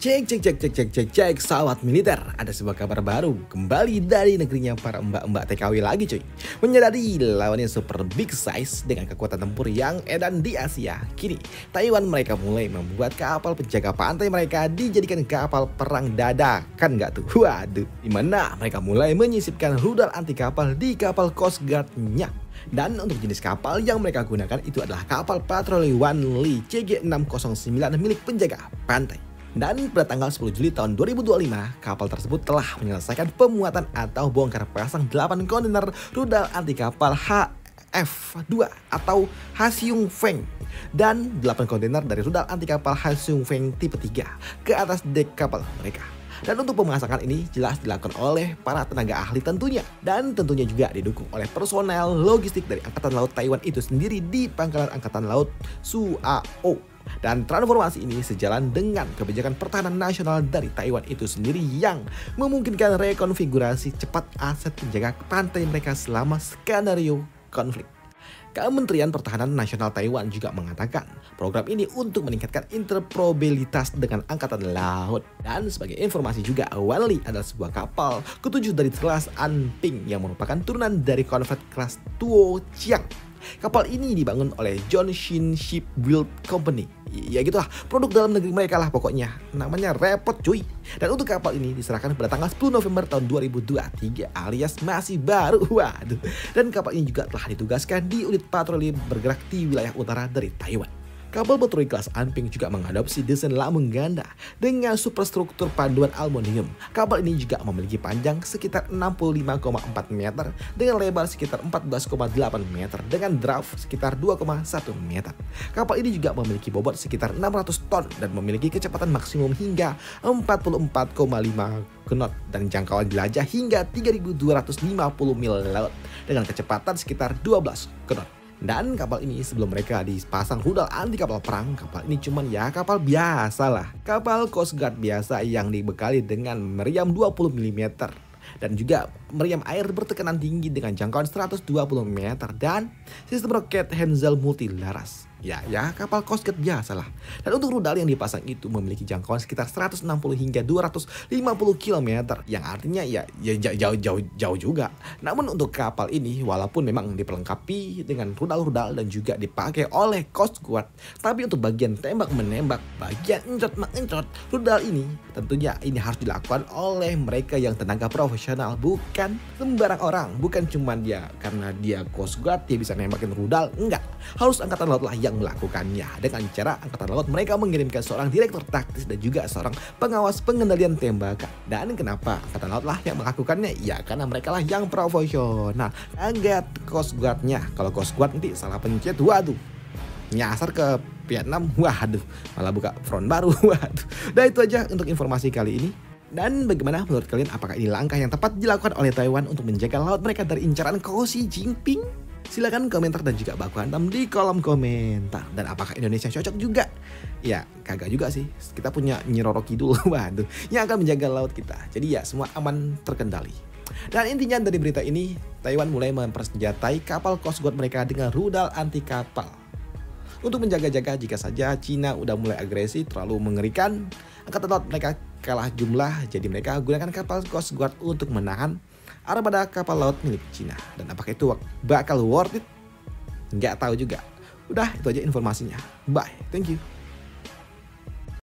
Cek, sahabat militer. Ada sebuah kabar baru kembali dari negerinya para mbak-mbak TKW lagi cuy. Menyadari lawannya super big size dengan kekuatan tempur yang edan di Asia. Kini Taiwan mereka mulai membuat kapal penjaga pantai mereka dijadikan kapal perang dadakan nggak tuh? Waduh, dimana mereka mulai menyisipkan rudal anti kapal di kapal Coast Guard-nya. Dan untuk jenis kapal yang mereka gunakan itu adalah kapal patroli Wanli CG-609 milik penjaga pantai. Dan pada tanggal 10 Juli tahun 2025, kapal tersebut telah menyelesaikan pemuatan atau bongkar pasang 8 kontainer rudal anti kapal HF2 atau Hasiung Feng dan 8 kontainer dari rudal anti kapal Hasiung Feng tipe 3 ke atas dek kapal mereka. Dan untuk pemasangan ini jelas dilakukan oleh para tenaga ahli tentunya. Dan tentunya juga didukung oleh personel logistik dari Angkatan Laut Taiwan itu sendiri di Pangkalan Angkatan Laut Suao. Dan transformasi ini sejalan dengan kebijakan pertahanan nasional dari Taiwan itu sendiri yang memungkinkan rekonfigurasi cepat aset penjaga pantai mereka selama skenario konflik. Kementerian Pertahanan Nasional Taiwan juga mengatakan program ini untuk meningkatkan interoperabilitas dengan Angkatan Laut. Dan sebagai informasi juga, Wanli adalah sebuah kapal ketujuh dari kelas Anping yang merupakan turunan dari konvert kelas Tuo Chiang. Kapal ini dibangun oleh Johnson Shipbuild Company. Ya gitulah, produk dalam negeri mereka lah pokoknya. Namanya repot cuy. Dan untuk kapal ini diserahkan pada tanggal 10 November tahun 2023 alias masih baru. Waduh. Dan kapal ini juga telah ditugaskan di unit patroli bergerak di wilayah utara dari Taiwan. Kapal patroli kelas Anping juga mengadopsi desain lambung ganda dengan superstruktur panduan aluminium. Kapal ini juga memiliki panjang sekitar 65,4 meter dengan lebar sekitar 14,8 meter dengan draft sekitar 2,1 meter. Kapal ini juga memiliki bobot sekitar 600 ton dan memiliki kecepatan maksimum hingga 44,5 knot dan jangkauan jelajah hingga 3.250 mil laut dengan kecepatan sekitar 12 knot. Dan kapal ini sebelum mereka dipasang rudal anti kapal perang, kapal ini cuman ya kapal biasa lah. Kapal Coast Guard biasa yang dibekali dengan meriam 20 mm dan juga meriam air bertekanan tinggi dengan jangkauan 120 meter dan sistem roket Hensel multilaras. Ya kapal Coast Guard biasa lah. Dan untuk rudal yang dipasang itu memiliki jangkauan sekitar 160 hingga 250 km yang artinya ya jauh juga. Namun untuk kapal ini walaupun memang diperlengkapi dengan rudal-rudal dan juga dipakai oleh Coast Guard, tapi untuk bagian tembak-menembak, bagian encot-mengencot, rudal ini tentunya ini harus dilakukan oleh mereka yang tenaga profesional, bukan sembarang orang. Bukan cuma dia karena dia Coast Guard dia bisa nembakin rudal, enggak. Harus Angkatan Laut lah yang melakukannya. Dengan cara Angkatan Laut mereka mengirimkan seorang direktur taktis dan juga seorang pengawas pengendalian tembakan. Dan kenapa Angkatan Laut lah yang melakukannya? Ya karena mereka lah yang profesional. Agak Coast Guard-nya. Kalau Coast Guard nanti salah pencet, waduh, nyasar ke Vietnam, waduh, malah buka front baru, waduh. Dan itu aja untuk informasi kali ini. Dan bagaimana menurut kalian, apakah ini langkah yang tepat dilakukan oleh Taiwan untuk menjaga laut mereka dari incaran Xi Jinping? Silahkan komentar dan juga baku hantam di kolom komentar. Dan apakah Indonesia cocok juga? Ya kagak juga sih. Kita punya Nyi Roro Kidul, waduh, yang akan menjaga laut kita. Jadi ya semua aman terkendali. Dan intinya dari berita ini, Taiwan mulai mempersenjatai kapal Coast Guard mereka dengan rudal anti kapal. Untuk menjaga-jaga jika saja Cina udah mulai agresi terlalu mengerikan, Angkatan Laut mereka kalah jumlah, jadi mereka gunakan kapal Coast Guard untuk menahan armada kapal laut milik Cina. Dan apakah itu bakal worth it? Nggak tahu juga. Udah itu aja informasinya. Bye, thank you.